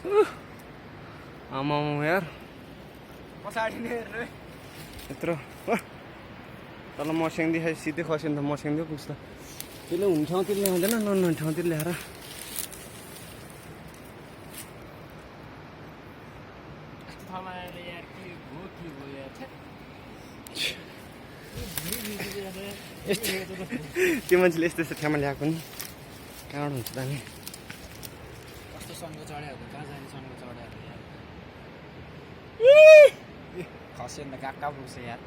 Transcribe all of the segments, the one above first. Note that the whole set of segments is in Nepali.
आमा यार पछाडि नै हेर्नु यत्रो तल मस्याङदी सिधै खस्यो नि त मस्याङदै पुग्छ त्यसले हुने ठाउँतिर ल्याउँदैन नहुने ठाउँतिर ल्याएर त्यो मान्छेले यस्तो यस्तो ठाउँमा ल्याएको नि कहाँबाट हुन्छ त नि कस्तो सङ्गो चढ्यो कहाँ जाने सङ्गो चढ्यो खस्यो नि त कहाँ पुग्छ यार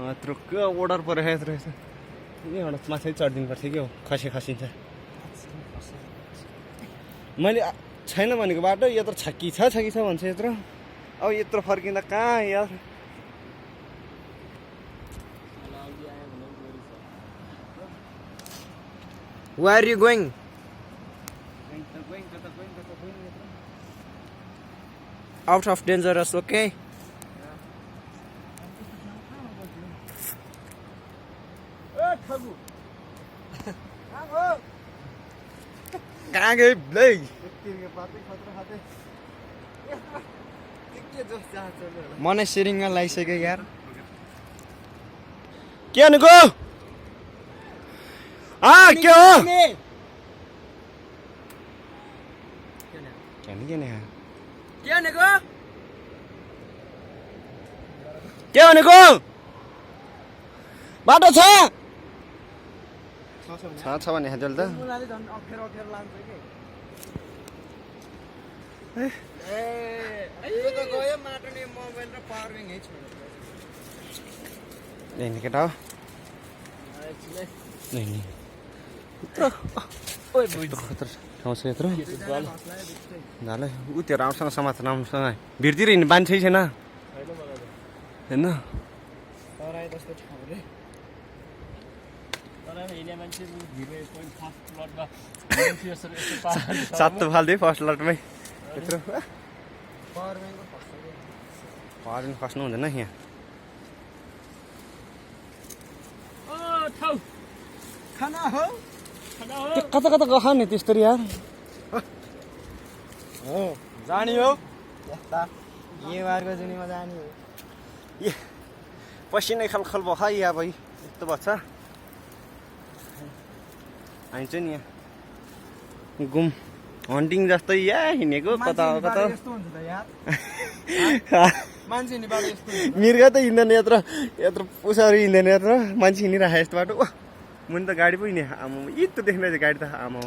यत्रो के अर्डर परेको यत्रो यस्तो यहाँबाट माथि चढिदिनु पर्थ्यो कि हो खसिन्छ मैले छैन भनेको बाटो यत्रो छक्की छ भन्छ यत्रो अब यत्रो फर्किँदा कहाँ यार Where are you going? Out of dangerous, okay? कहाँ गए भाइ मनै सिरिङ्गा लागिसक्यो यार के भनेको के हो के भनेको बाटो छ भने हेजल त नहीं केटा हो नहीं खतर ठाउँ छ यत्रो झालै ऊ त्यो राम्रोसँग समात्छ राम्रोसँग भिरतिर हिँड्ने मान्छे छैन होइन सात त फाल्दै फर्स्ट लटमै यत्रो पावर खस्नु हुँदैन यहाँ कता कता गख नि त्यस्तरी यार जानी हो वारको जुनीमा जानी हो पसिनै खलखल भयो खै या भाइ यस्तो बच्छ हामी चाहिँ नि यहाँ घुम हन्टिङ जस्तै या हिँडेको कता कता मिर्गा त हिँड्दैन यत्रो पुसाहरू हिँड्दैन यत्रो मान्छे हिँडिरहेको यस्तो बाटो मुनि त गाडी पो हिँड्ने आमा यत्रो देख्दैछ गाडी त आमा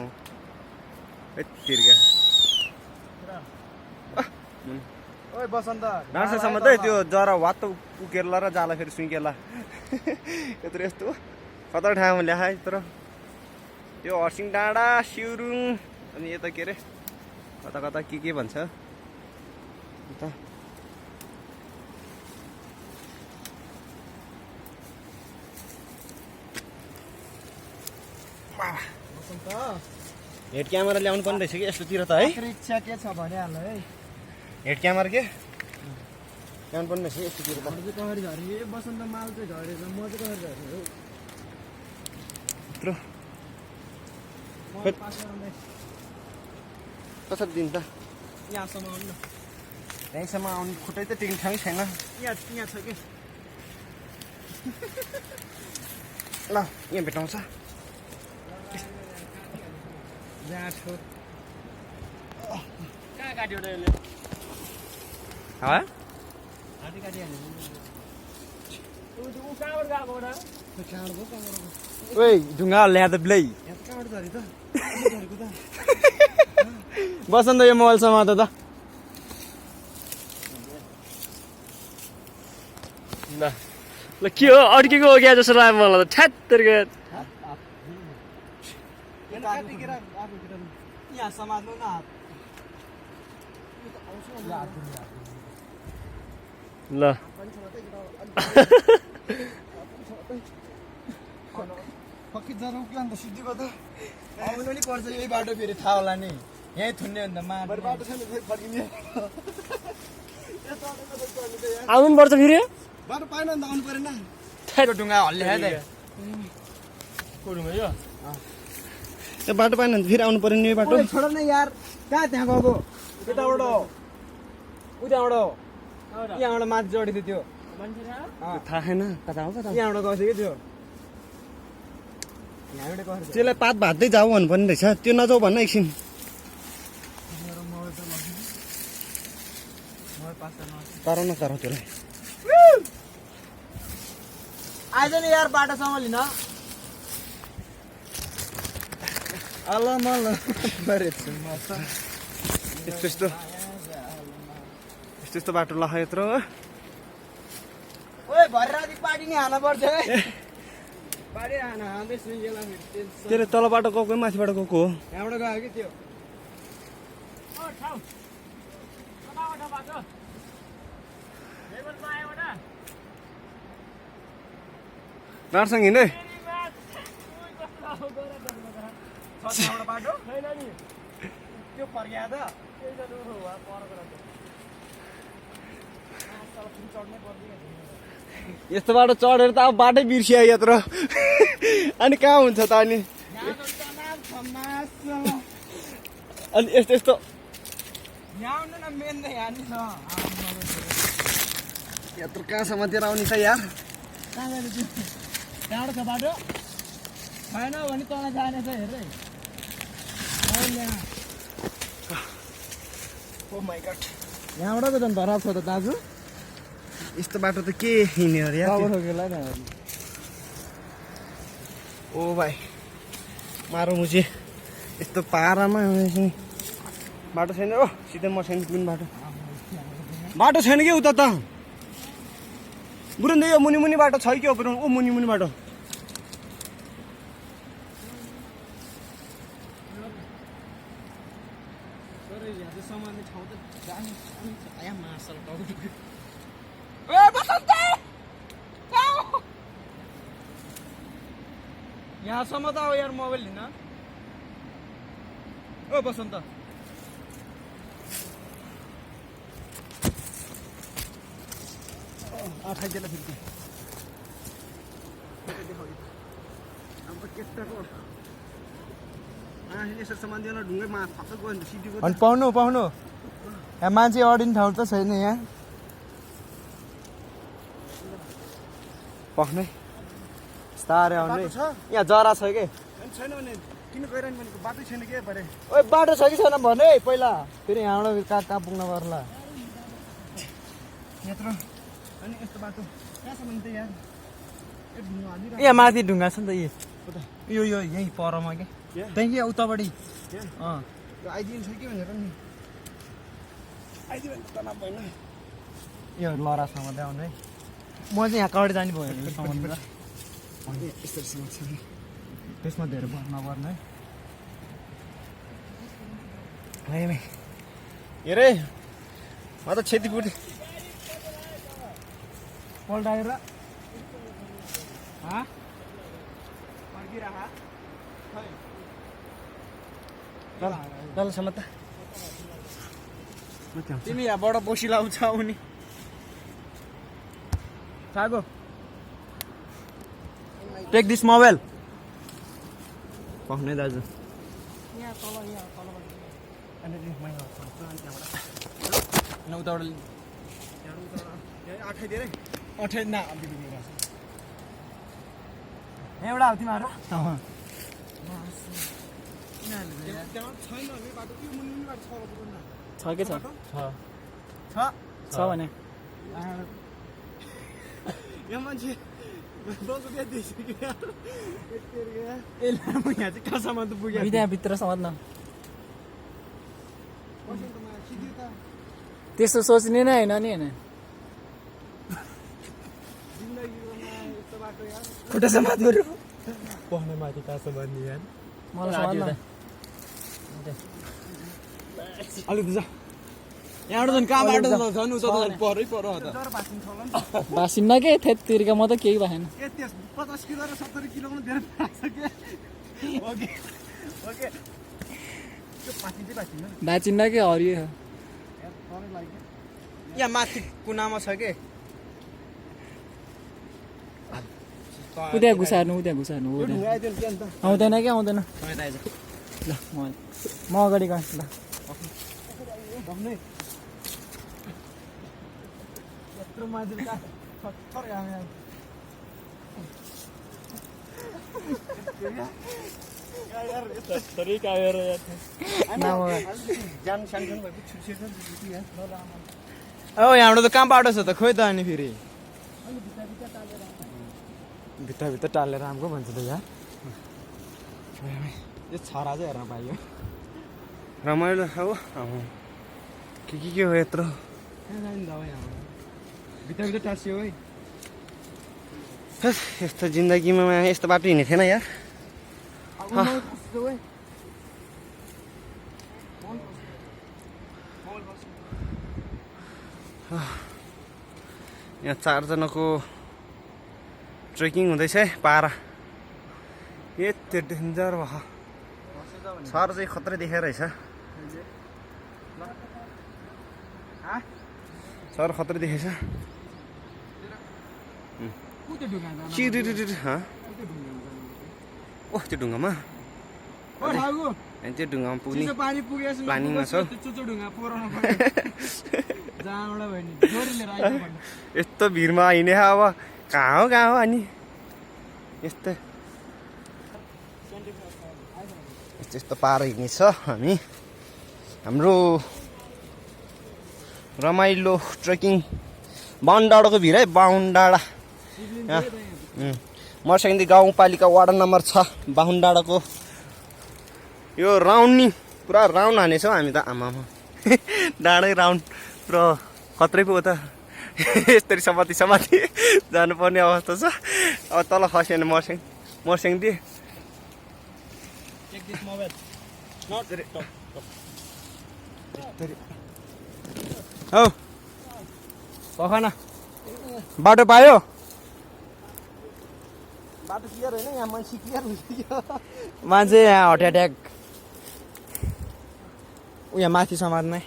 तिर्गा डाँडासम्म त त्यो जरा वात्त उकेर्ला र जाला फेरि सुइकेला यत्रो यस्तो कता ठाउँमा ल्याए यत्रो त्यो हर्सिङ डाँडा सिउरुङ अनि यता के अरे कता कता के भन्छ यता हेड क्यामेरा ल्याउनु पर्ने रहेछ कि यस्तोतिर त है इच्छा के छ भनिहाल है हेड क्यामेरा के ल्याउनु पर्ने रहेछ यस्तोतिर त बसन्त माल चाहिँ झरेछ म चाहिँ कसरी झरेँ यत्रो कसरी दिन्छ त यहाँसम्म आउनु न यहीँसम्म आउनु खुट्टै त टिक्ने ठाउँ छैन यहाँ छ कि ल यहाँ भेटाउँछ कहाँ काट्यो यसले हाती काटिहाल्यो ओइ ढुङ्गा ल्याद ब्लै बसन्त यो मोबाइल समात त ल के हो अड्केको हो क्या जस्तो लाग्यो मलाई त ठ्यात्तर यहाँ समात्नु न ल आउनु नि पर्छ यही बाटो फेरि थाहा होला नि यहीँ थुन्ने हो नि त बाटो छैन फर्किने आउनु पर्छ फेरि बाटो पाएन नि त आउनु परेन ढुङ्गा हल्ले यो बाटो पाएन भने फेरि आउनु पर्यो नि यो बाटो ओए छोड न यार कहाँ त्यहाँ गएको यताबाट उताबाट यहाँबाट माथि चढिदियो त्यो थाहा छैन कता हो कता यहाँबाट गएको थियो कि त्यो यहाँबाट गएको थियो त्यसलाई पात भात्दै जाऊ भन्नुपर्ने रहेछ त्यो नजाऊ भन्न एकछिन तर न तर त्यसलाई आइज नि यार बाटो सम्हालिन अल्ल मल्ल गरेछु म त यस्तो यस्तो यस्तो बाटो लख यत्रो ओए भरे राति पार्टी नि हाल्न पर्छ है पार्टी हाल्दै सुइला फेरि त्यसले तल बाटो गएको माथिबाट गएको हो यहाँबाट गयो कि त्यो नारसँग हिँड्दै बाटो त्यो फर्किया त यस्तो बाटो चढेर त अब बाटै बिर्सियो यत्रो अनि कहाँ हुन्छ त अनि अनि यस्तो यस्तो यत्रो कहाँसम्म तिर आउने त यार त्यहाँबाट छ बाटो छैन भने तल जाने छ हेर ओ माइ गॉड यहाँबाट त झन् धराप छ त दाजु यस्तो बाटो त के हिँड्ने अरे यार ओ भाइ मारो मुझे यस्तो पारामा बाटो छैन ओ सिधै म छैन कुन बाटो छैन कि उता त बुरुन्दै यो मुनि मुनि बाटो छ कि बुरुन ओ मुनि मुनि बाटो यहाँसम्म त अब यार मोबाइल लिन ओ बसन्त आठाइदिएर फिर्ती अब केटाको यसो सामान दिएर ढुङ्गैमा फक्क गयो भने सिटी गयो अनि पाउनु पाउनु यहाँ मान्छे अडिने ठाउँ त छैन यहाँ पख्नै तारे आउने बाटो छ यहाँ जरा छ कि छैन भने किन गइरहनु भनेको बाटै छैन के परे ओए बाटो छ कि छैन भने पहिला फेरि यहाँबाट कहाँ कहाँ पुग्न पर्ला यत्रो अनि यस्तो बाटो कहाँसम्म त यार ए ढुङ्गा हालिरहेको यहाँ माथि ढुङ्गा छ नि त उता यो यहीँ परमा के यहाँ? त्यहाँदेखि उतापट्टि यहाँ? यो आइदिन्छ कि भनेर नि आइदियो भने त तनाव भएन यो लरासम्म चाहिँ आउनु है म चाहिँ यहाँ कहाँबाट जाने भयो सामान यस्तो सामान छ नि त्यसमा धेरै बस्न पर्ने है भाइ हेरे म त क्षतिपूर्ति पल्टाएर तलसम्म त तिमी यहाँबाट बसी लाउँछ उनी सागो टेक दिस मोबाइल पख्ने दाजु आठाइदिएरै अठाइ न एउटा हो तिमीहरू छ के छ छ भने यो मान्छे यहाँ चाहिँ कहाँसम्म त पुग्यो त्यहाँभित्रसम्म न त्यस्तो सोच्ने नै होइन नि होइन खुट्टासम्म गऱ्यो पहना माथि कहाँसम्म नि यार मलाई समात्न अलिक जा यहाँबाट झन् कहाँबाट झन् उता त झन् परै पर त भासिन्न के थेत्तिरिका म त केही भएन ए त्यस 50 किलो र 70 किलोमा धेरै लाग्छ के ओके ओके त्यो पासिन चाहिँ पासिन भाचिन्न के हरियो छ तरै लाग्यो यहाँ माथि कुनामा छ के उद्या घुसार्नु हो यो ढुङ्गा आइदियो नि के अन्त आउँदैन कि आउँदैन समेत आइज ल म अगाडि गएँ ल यत्रो मान्छे का सत्तर गाउँ यहाँ ओ यहाँबाट त कहाँ बाटो छ त खोइ त अनि फेरि भित्र टालेर आएको भन्छ त यहाँ यो छरा चाहिँ हेर्न पाइयो रमाइलो छ हो के हो यत्रो भित्र टाँसियो है हेस, यस्तो जिन्दगीमा यस्तो बाटो हिँडेको थिएन यार यहाँ 4 जनाको ट्रेकिङ हुँदैछ है पारा यति डेन्जर भयो सर चाहिँ खत्रै देखेर रहेछ सर खत्रै देखेछ ओह त्यो ढुङ्गामा त्यो ढुङ्गामा पुग्ने पानी पुगेछ प्लानिङमा छ चुचो ढुङ्गा पुराउनु पर्यो जहाँबाट भयो नि जोडीले राख्नु पर्यो यस्तो भिरमा हिँडे अब कहाँ हो अनि यस्तो यस्तो पारा हिँड्नेछ हामी हाम्रो रमाइलो ट्रेकिङ बाहुन डाँडाको भिर है बाहुन डाँडा मर्स्याङ्दी गाउँपालिका वार्ड नम्बर 6 बाहुन डाँडाको यो राउन्ड नि पुरा राउन्ड हानेछौँ हामी त आमामा डाँडै राउन्ड पुरा खत्रै पो हो त यसरी समाति जानुपर्ने अवस्था छ अब तल खस्यो भने मर्स्याङ्दी हौ पखन बाटो पायो बाटो क्लियर होइन यहाँ मान्छे क्लियर हुन्छ मान्छे यहाँ हार्ट एट्याक यहाँ माथि समात्नै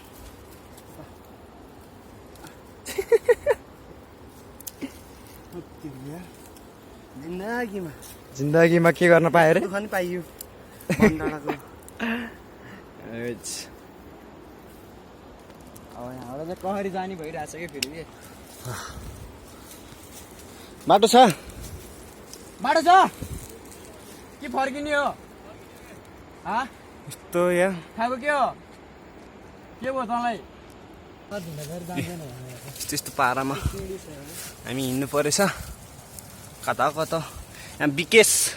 जिन्दगीमा के गर्न पायो रे दुःख नि पाइयो बाहुन डाँडाको अब यहाँबाट चाहिँ कहरी जाने भइरहेछ कि फेरि बाटो छ बाटो छ के फर्किने हो यस्तो यहाँ खाएको के हो के भयो तँलाई त्यस्तो पारामा हामी हिँड्नु परेछ कता यहाँ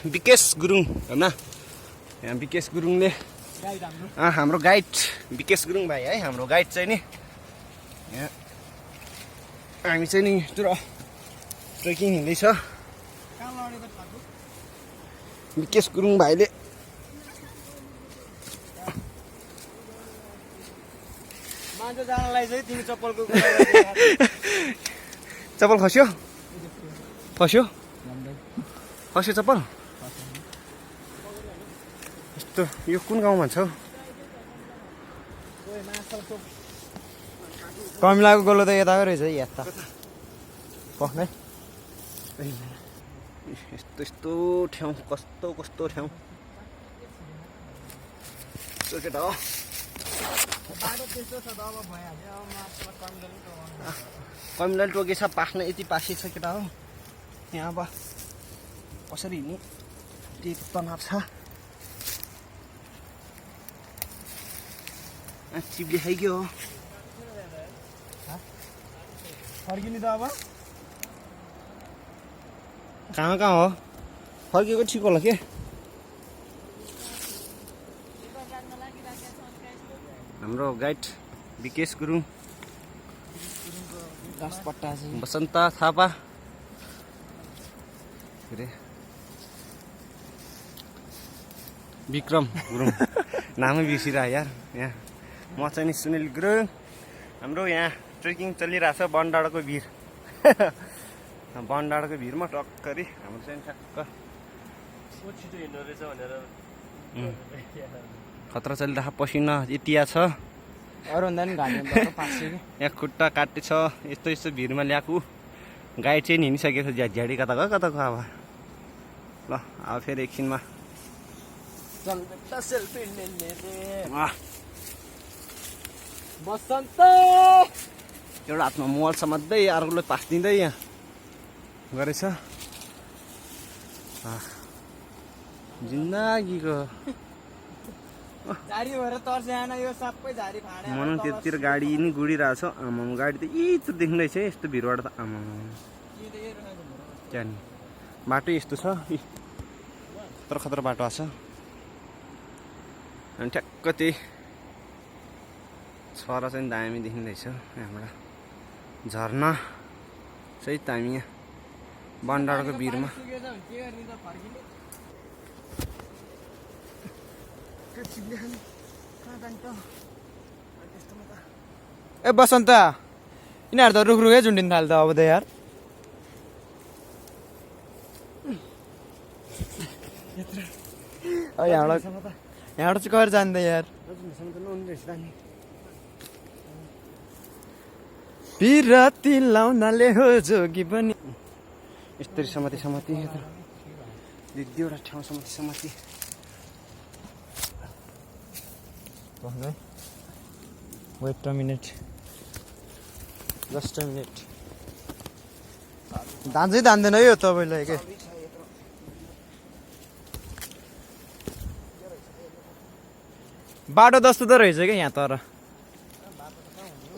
विकेश गुरुङ होइन यहाँ विकेश गुरुङले हाम्रो गाइड विकेश गुरुङ भाइ है हाम्रो गाइड चाहिँ नि यहाँ हामी चाहिँ नि ट्रेकिङ हिँड्दैछ विकेश गुरुङ भाइले मान्छे जानलाई चाहिँ तिमी चप्पलको चप्पल खस्यो चप्पल यस्तो यो कुन गाउँमा छ कमिलाको गोलो त यताको रहेछ है यता पख्नै यस्तो ठाउँ कस्तो ठाउँ केटा हो कमिलाले टोकेछ पाख्न यति पासी छ केटा हो यहाँ अब कसरी हिँड्ने त्यही तनाव छ चिप्ले खाइक्यो हो फर्किने त अब कहाँ हो फर्केको ठिक होला के हाम्रो गाइड विकेश गुरुङ बसन्त थापा विक्रम गुरुङ नामै बिर्सिरह यार यहाँ म चाहिँ नि सुनिल गुरुङ हाम्रो यहाँ ट्रेकिङ चलिरहेछ बनडाँडाको भिर बनडाँडाको भिरमा टक्करी हाम्रो चाहिँ ठ्याक्क छिटो हिँड्नु रहेछ भनेर खतरा चलिरहेको पसिना यतिया छ अरूभन्दा पनि घाँटी पाँच्छ कि यहाँ खुट्टा काटे छ यस्तो भिरमा ल्याएको गाइड चाहिँ हिँडिसकेको छ झ्याडी कता गयो अब ल अब फेरि एकछिनमा बेटा सेल्फी ले रे वाह बसन्त एउटा हातमा मोबाइल समात्दै अर्कोले पास दिँदै यहाँ गरेछ जिन्दगीको झारी भएर तर्छ आएन यो सबै झारी फाँडे भनौँ त्यतिर गाडी नि गुडिरहेछ आमामा गाडी त यत्रो देखिँदैछ यस्तो भिडबाट त आमामा त्यहाँ नि बाटो यस्तो छ खतरा खतरा बाटो आएको छ अनि ठ्याक्क त्यही छर चाहिँ दामी देखिँदैछ यहाँबाट झर्ना सहित हामी यहाँ बनडाँडाको भिरमा ए बसन्त यिनीहरू त रुखरुखै झुन्डिन थाल्छ अब त यार यहाँबाट चाहिँ गएर जान्दै यार पिरती लाउनाले हो जोगी पनि यस्तरी समाति समाति दुई दुईवटा ठाउँ समाति समाति wait a minute just a minute धान्दै धान्दैन है यो तपाईँलाई के बाटो जस्तो त रहेछ क्या यहाँ तर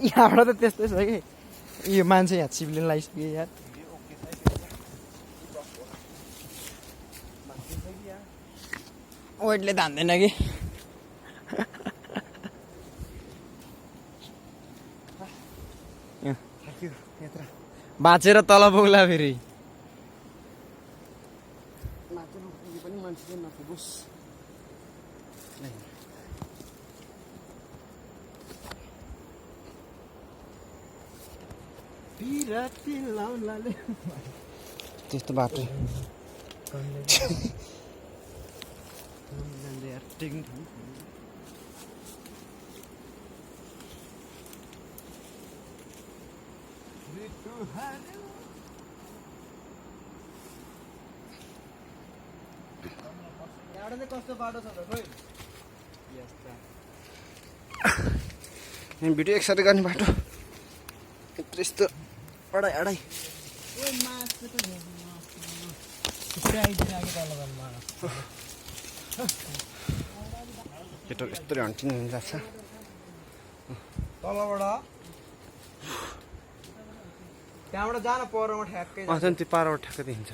यहाँबाट त त्यस्तै छ कि यो मान्छे यहाँ चिप्लिन लगाइसक्यो यार वेटले धान्दैन कि बाँचेर तल पुग्ला फेरि पनि मान्छे नपुगोस् त्यस्तो बाटो कस्तो बाटो छ त खोइ भिडियो एकसाथ गर्ने बाटो यस्तो अडाइ अडाइ केटो यस्तो हन्टिङ हुँदैछ तलबाट त्यहाँबाट जान परमा ठ्याक्कै झन् त्यो पाराबाट ठ्याक्कै देखिन्छ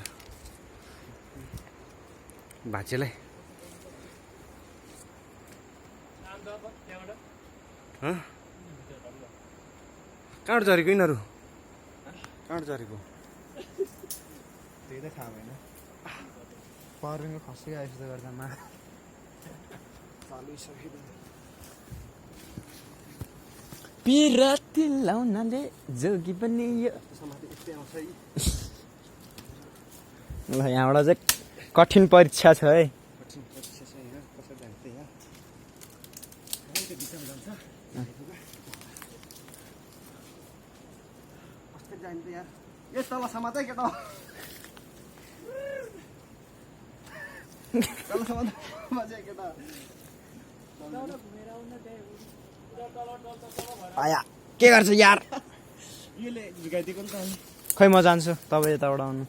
भाचेलाई कहाँबाट झरेको यिनीहरू कहाँबाट झरेको त्यही त थाहा भएन पर्मिङको खसी आएछ त गर्दा मा पिरती लाउनाले जोगी पनि यो ल यहाँबाट चाहिँ कठिन परीक्षा छ है ए तल समातै केटा तल समातै केटा आया के गर्छ यार यसले झुकाइदिएको नि त खै म जान्छु तपाईँ यताबाट आउनु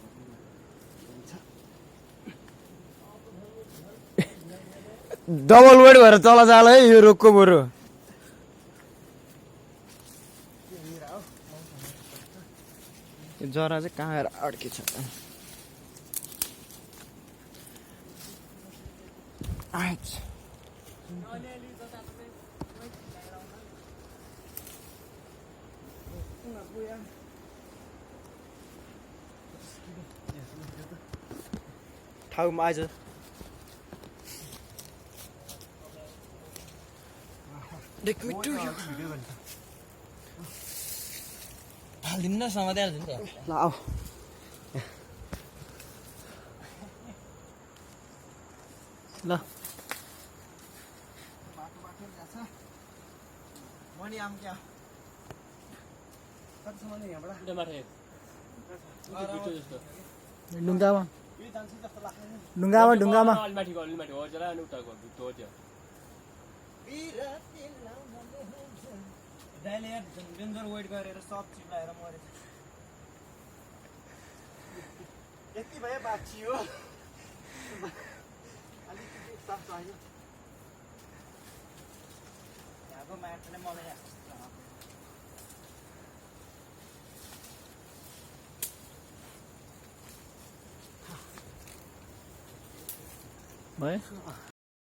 डबल वेट भएर तल जाल है यो रुखको बरु यो जरा चाहिँ कहाँ आएर अड्केछ ठाउँमा आइज हालिदिनु न समाते हालिदिनु त ल आऊ ल मनी आम क्या कतिसम्म यहाँबाट ढुङ्गामा ढुङ्गामा ढुङ्गामा अलि माथि गयो अलि माथि हो जरा अनि उता गयो त्यो त्यो दाइले यार डेन्जर वेट गरेर सब चिप्लाएर मरेछ यति भए बाँचियो अलिकति साफ चाहियो यहाँको माटोले मलाई भयो